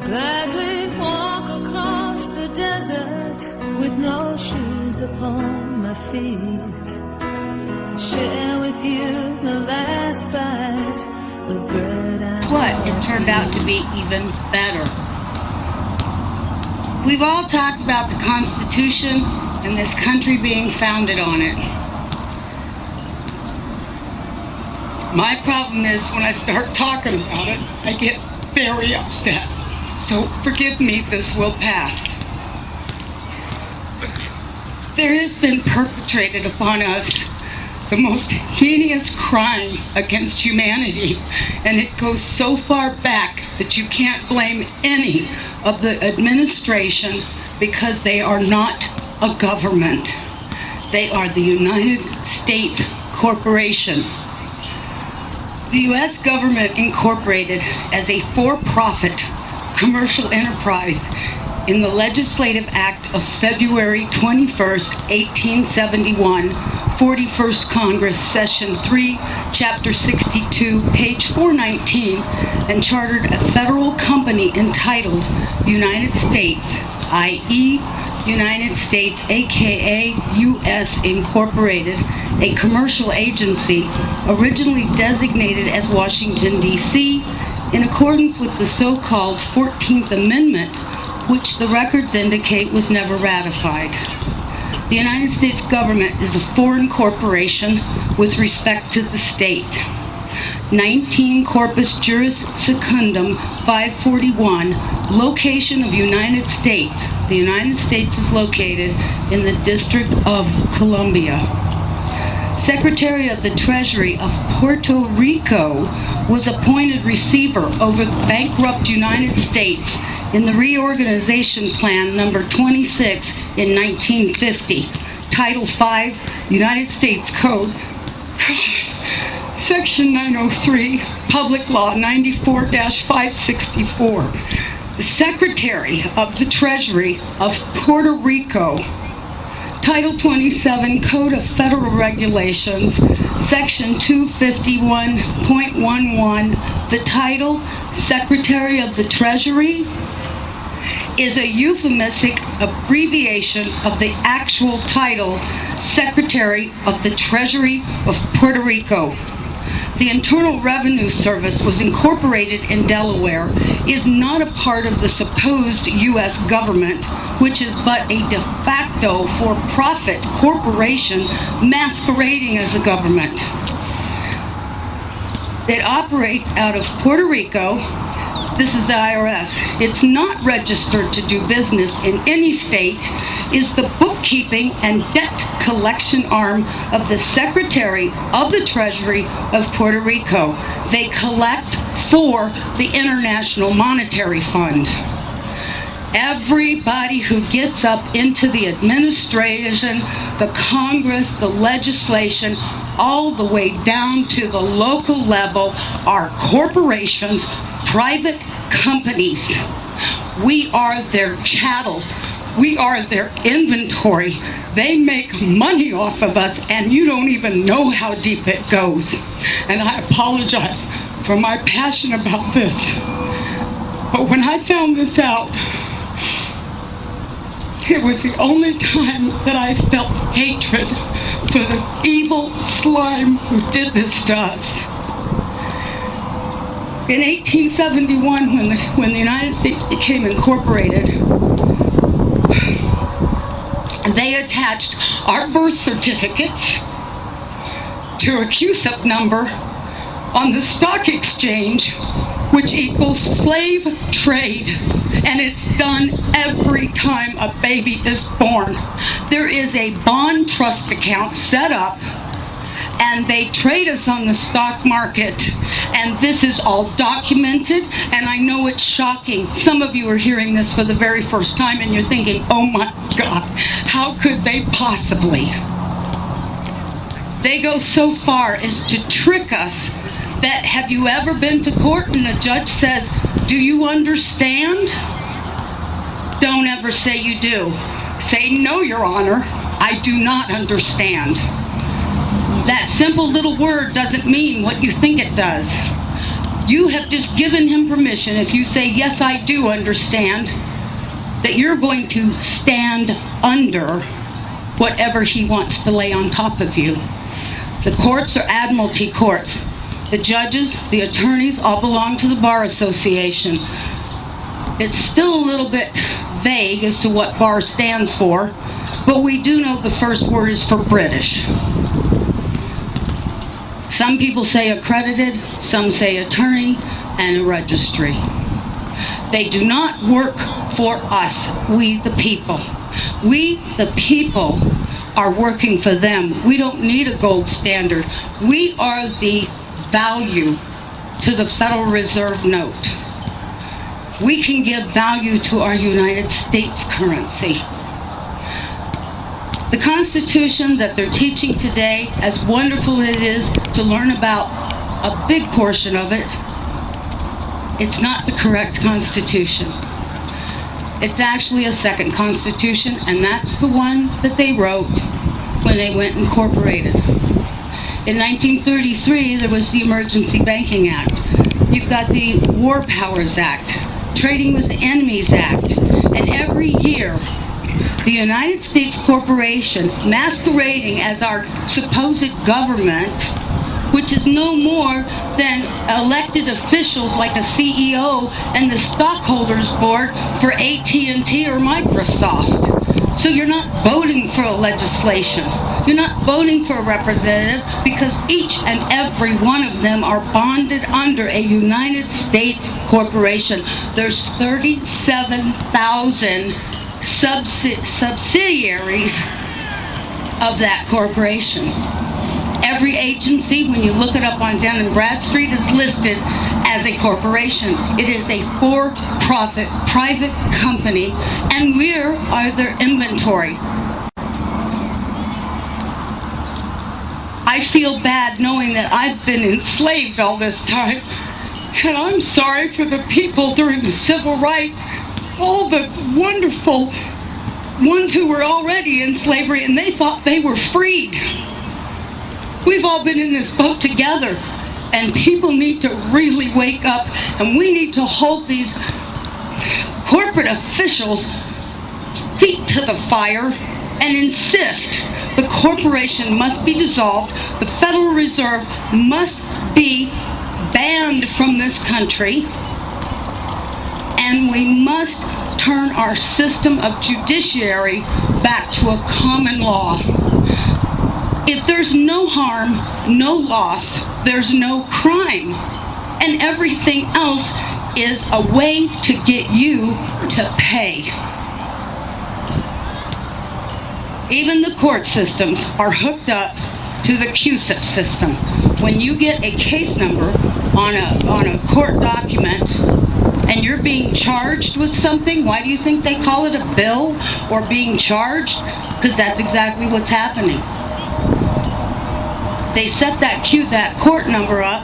gladly walk across the desert with no shoes upon my feet to share with you the last bite of bread and what? It turned out to be even better. We've all talked about the Constitution and this country being founded on it. My problem is when I start talking about it, I get very upset. So forgive me, this will pass. There has been perpetrated upon us the most heinous crime against humanity, and it goes so far back that you can't blame any of the administration because they are not a government. They are the United States Corporation. The U.S. government incorporated as a for-profit commercial enterprise in the Legislative Act of February 21st, 1871, 41st Congress, Session 3, Chapter 62, page 419, and chartered a federal company entitled United States, i.e., United States, aka U.S. Incorporated, a commercial agency originally designated as Washington, D.C., in accordance with the so-called 14th Amendment, which the records indicate was never ratified. The United States government is a foreign corporation with respect to the state. 19 Corpus Juris Secundum 541, location of United States. The United States is located in the District of Columbia. Secretary of the Treasury of Puerto Rico was appointed receiver over the bankrupt United States in the Reorganization Plan number 26 in 1950. Title 5, United States Code, Section 903, Public Law 94-564. The Secretary of the Treasury of Puerto Rico, Title 27, Code of Federal Regulations, Section 251.11. The title, Secretary of the Treasury, is a euphemistic abbreviation of the actual title, Secretary of the Treasury of Puerto Rico. The Internal Revenue Service was incorporated in Delaware, is not a part of the supposed U.S. government, which is but a de facto for-profit corporation masquerading as a government. It operates out of Puerto Rico. This is the IRS. It's not registered to do business in any state, is the bookkeeping and debt collection arm of the Secretary of the Treasury of Puerto Rico. They collect for the International Monetary Fund. Everybody who gets up into the administration, the Congress, the legislation, all the way down to the local level are corporations, private companies. We are their chattel. We are their inventory. They make money off of us, and you don't even know how deep it goes. And I apologize for my passion about this. But when I found this out, it was the only time that I felt hatred for the evil slime who did this to us. In 1871, when the United States became incorporated, they attached our birth certificates to a CUSIP number on the stock exchange, which equals slave trade. And it's done every time a baby is born. There is a bond trust account set up, and they trade us on the stock market. And this is all documented, and I know it's shocking. Some of you are hearing this for the very first time, and you're thinking, oh my God, how could they possibly? They go so far as to trick us that, have you ever been to court and the judge says, do you understand? Don't ever say you do. Say, no, Your Honor, I do not understand. That simple little word doesn't mean what you think it does. You have just given him permission, if you say, yes, I do understand, that you're going to stand under whatever he wants to lay on top of you. The courts are admiralty courts. The judges, the attorneys, all belong to the Bar Association. It's still a little bit vague as to what bar stands for, but we do know the first word is for British. Some people say accredited, some say attorney, and a registry. They do not work for us, we the people. We the people are working for them. We don't need a gold standard. We are the value to the Federal Reserve note. We can give value to our United States currency. The Constitution that they're teaching today, as wonderful as it is to learn about a big portion of it, it's not the correct Constitution. It's actually a second Constitution, and that's the one that they wrote when they went and incorporated. In 1933, there was the Emergency Banking Act. You've got the War Powers Act, Trading with Enemies Act, and every year, the United States corporation, masquerading as our supposed government, which is no more than elected officials like a CEO and the stockholders board for AT&T or Microsoft. So you're not voting for a legislation. You're not voting for a representative because each and every one of them are bonded under a United States corporation. There's 37,000 subsidiaries of that corporation. Every agency, when you look it up on Dun & Bradstreet, is listed as a corporation. It is a for-profit private company, and we are their inventory. I feel bad knowing that I've been enslaved all this time, and I'm sorry for the people during the civil rights, all the wonderful ones who were already in slavery and they thought they were freed. We've all been in this boat together, and people need to really wake up, and we need to hold these corporate officials' feet to the fire and insist the corporation must be dissolved, the Federal Reserve must be banned from this country, and we must turn our system of judiciary back to a common law. If there's no harm, no loss, there's no crime. And everything else is a way to get you to pay. Even the court systems are hooked up to the QSIP system. When you get a case number on a court document and you're being charged with something, why do you think they call it a bill or being charged? Because that's exactly what's happening. They set that court number up,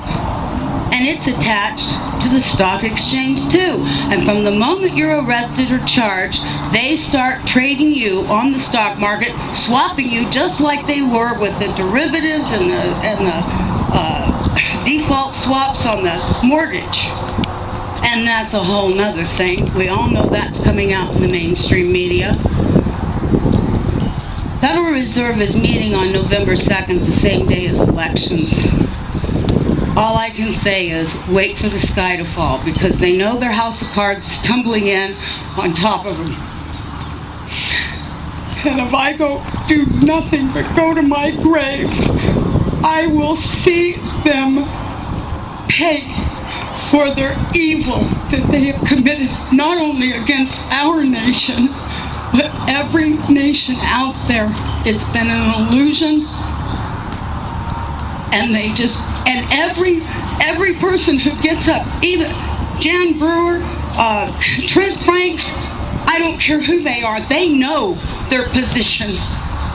and it's attached to the stock exchange too. And from the moment you're arrested or charged, they start trading you on the stock market, swapping you just like they were with the derivatives and the default swaps on the mortgage. And that's a whole nother thing. We all know that's coming out in the mainstream media. Federal Reserve is meeting on November 2nd, the same day as elections. All I can say is wait for the sky to fall, because they know their house of cards is tumbling in on top of them. And if I do nothing but go to my grave, I will see them pay for their evil that they have committed, not only against our nation, but every nation out there. It's been an illusion, and every person who gets up, even Jan Brewer, Trent Franks, I don't care who they are, they know their position.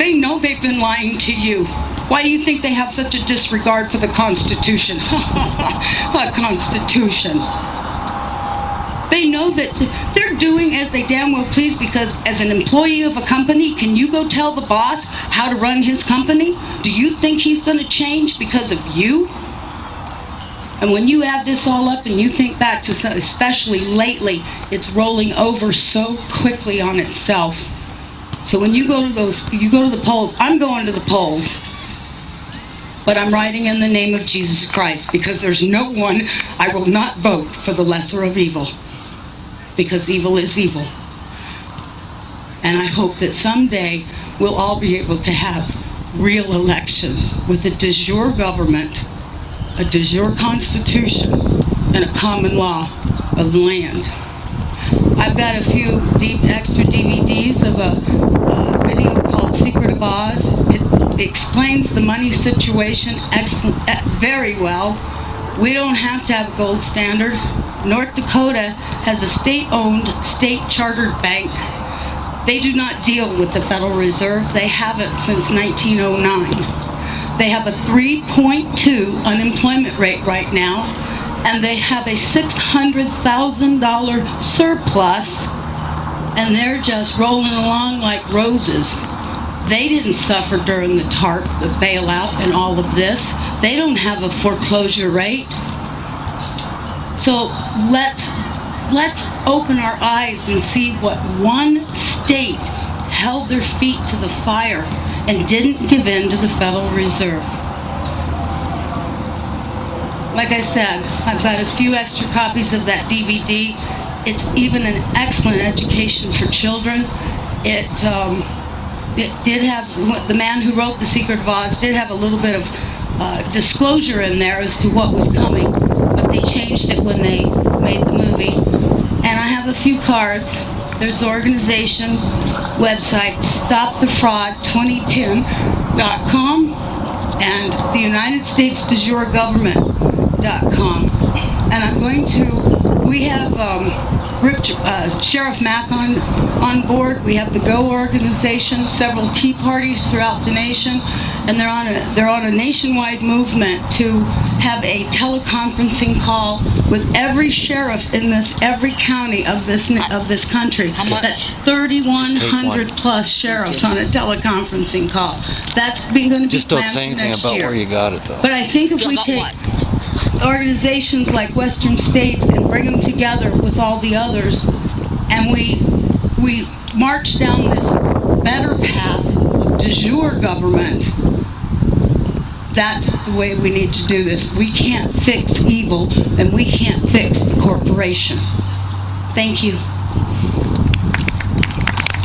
They know they've been lying to you. Why do you think they have such a disregard for the Constitution? A Constitution. They know that they're doing as they damn well please, because as an employee of a company, can you go tell the boss how to run his company? Do you think he's going to change because of you? And when you add this all up and you think back to, especially lately, it's rolling over so quickly on itself. So when you go to the polls, I'm going to the polls, but I'm writing in the name of Jesus Christ, because there's no one, I will not vote for the lesser of evil, because evil is evil. And I hope that someday we'll all be able to have real elections with a de jure government, a de jure constitution, and a common law of the land. I've got a few extra DVDs of a video called Secret of Oz. It explains the money situation very well. We don't have to have a gold standard. North Dakota has a state-owned, state-chartered bank. They do not deal with the Federal Reserve. They haven't since 1909. They have a 3.2 unemployment rate right now, and they have a $600,000 surplus, and they're just rolling along like roses. They didn't suffer during the TARP, the bailout, and all of this. They don't have a foreclosure rate. So let's open our eyes and see what one state held their feet to the fire and didn't give in to the Federal Reserve. Like I said, I've got a few extra copies of that DVD. It's even an excellent education for children. It did have, the man who wrote The Secret of Oz did have a little bit of disclosure in there as to what was coming, but they changed it when they made the movie. And I have a few cards. There's the organization website, stopthefraud2010.com, and the United States de jure government.com. And I'm going to, we have Sheriff Mack on board. We have the Go organization, several tea parties throughout the nation, and they're on a nationwide movement to have a teleconferencing call with every sheriff in every county of this country. That's 3,100 plus sheriffs on a teleconferencing call. That's going to be just don't planned say anything next about year. where you got it, though. But I think if we take organizations like Western States and bring them together with all the others, and we march down this better path of de jure government, that's the way we need to do this. We can't fix evil, and we can't fix the corporation. Thank you.